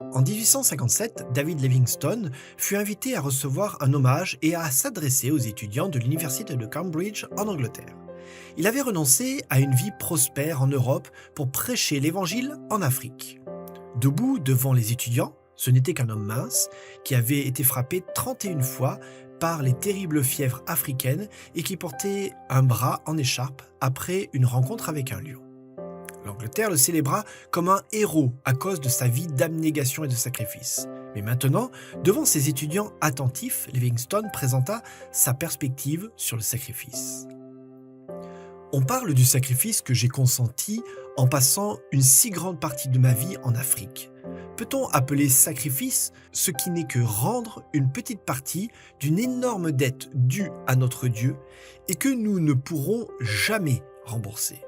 En 1857, David Livingstone fut invité à recevoir un hommage et à s'adresser aux étudiants de l'université de Cambridge en Angleterre. Il avait renoncé à une vie prospère en Europe pour prêcher l'évangile en Afrique. Debout devant les étudiants, ce n'était qu'un homme mince qui avait été frappé 31 fois par les terribles fièvres africaines et qui portait un bras en écharpe après une rencontre avec un lion. L'Angleterre le célébra comme un héros à cause de sa vie d'abnégation et de sacrifice. Mais maintenant, devant ses étudiants attentifs, Livingstone présenta sa perspective sur le sacrifice. On parle du sacrifice que j'ai consenti en passant une si grande partie de ma vie en Afrique. Peut-on appeler sacrifice ce qui n'est que rendre une petite partie d'une énorme dette due à notre Dieu et que nous ne pourrons jamais rembourser?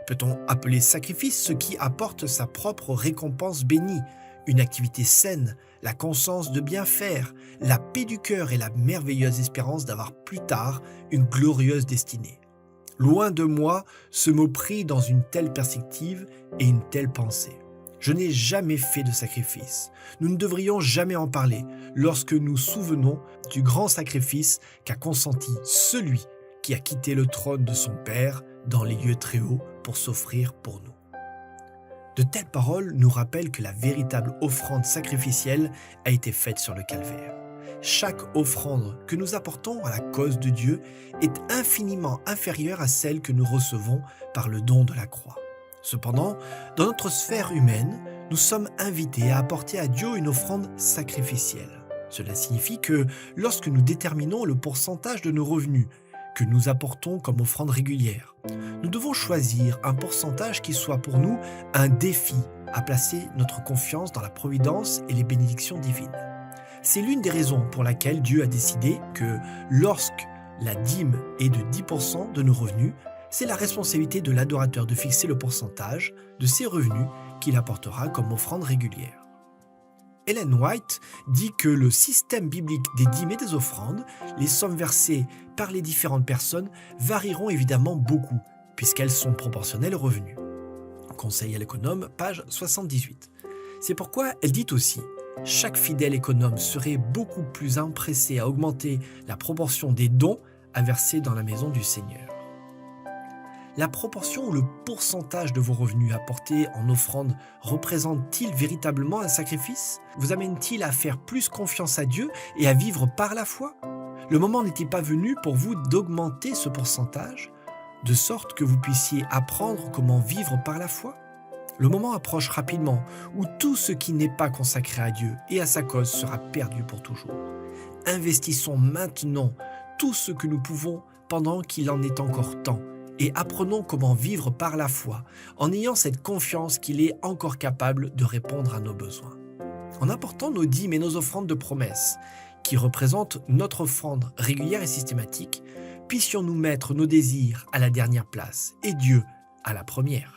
Peut-on appeler sacrifice ce qui apporte sa propre récompense bénie, une activité saine, la conscience de bien faire, la paix du cœur et la merveilleuse espérance d'avoir plus tard une glorieuse destinée? Loin de moi ce mot pris dans une telle perspective et une telle pensée. Je n'ai jamais fait de sacrifice. Nous ne devrions jamais en parler lorsque nous souvenons du grand sacrifice qu'a consenti celui qui a quitté le trône de son Père dans les lieux très hauts pour s'offrir pour nous. De telles paroles nous rappellent que la véritable offrande sacrificielle a été faite sur le calvaire. Chaque offrande que nous apportons à la cause de Dieu est infiniment inférieure à celle que nous recevons par le don de la croix. Cependant, dans notre sphère humaine, nous sommes invités à apporter à Dieu une offrande sacrificielle. Cela signifie que lorsque nous déterminons le pourcentage de nos revenus que nous apportons comme offrande régulière, nous devons choisir un pourcentage qui soit pour nous un défi à placer notre confiance dans la providence et les bénédictions divines. C'est l'une des raisons pour laquelle Dieu a décidé que lorsque la dîme est de 10% de nos revenus, c'est la responsabilité de l'adorateur de fixer le pourcentage de ses revenus qu'il apportera comme offrande régulière. Ellen White dit que le système biblique des dîmes et des offrandes, les sommes versées par les différentes personnes, varieront évidemment beaucoup, puisqu'elles sont proportionnelles aux revenus. Conseil à l'économe, page 78. C'est pourquoi elle dit aussi: chaque fidèle économe serait beaucoup plus empressé à augmenter la proportion des dons à verser dans la maison du Seigneur. La proportion ou le pourcentage de vos revenus apportés en offrande représente-t-il véritablement un sacrifice? Vous amène-t-il à faire plus confiance à Dieu et à vivre par la foi? Le moment n'est-il pas venu pour vous d'augmenter ce pourcentage, de sorte que vous puissiez apprendre comment vivre par la foi? Le moment approche rapidement où tout ce qui n'est pas consacré à Dieu et à sa cause sera perdu pour toujours. Investissons maintenant tout ce que nous pouvons pendant qu'il en est encore temps et apprenons comment vivre par la foi en ayant cette confiance qu'il est encore capable de répondre à nos besoins. En apportant nos dîmes et nos offrandes de promesses, qui représentent notre offrande régulière et systématique, puissions-nous mettre nos désirs à la dernière place et Dieu à la première.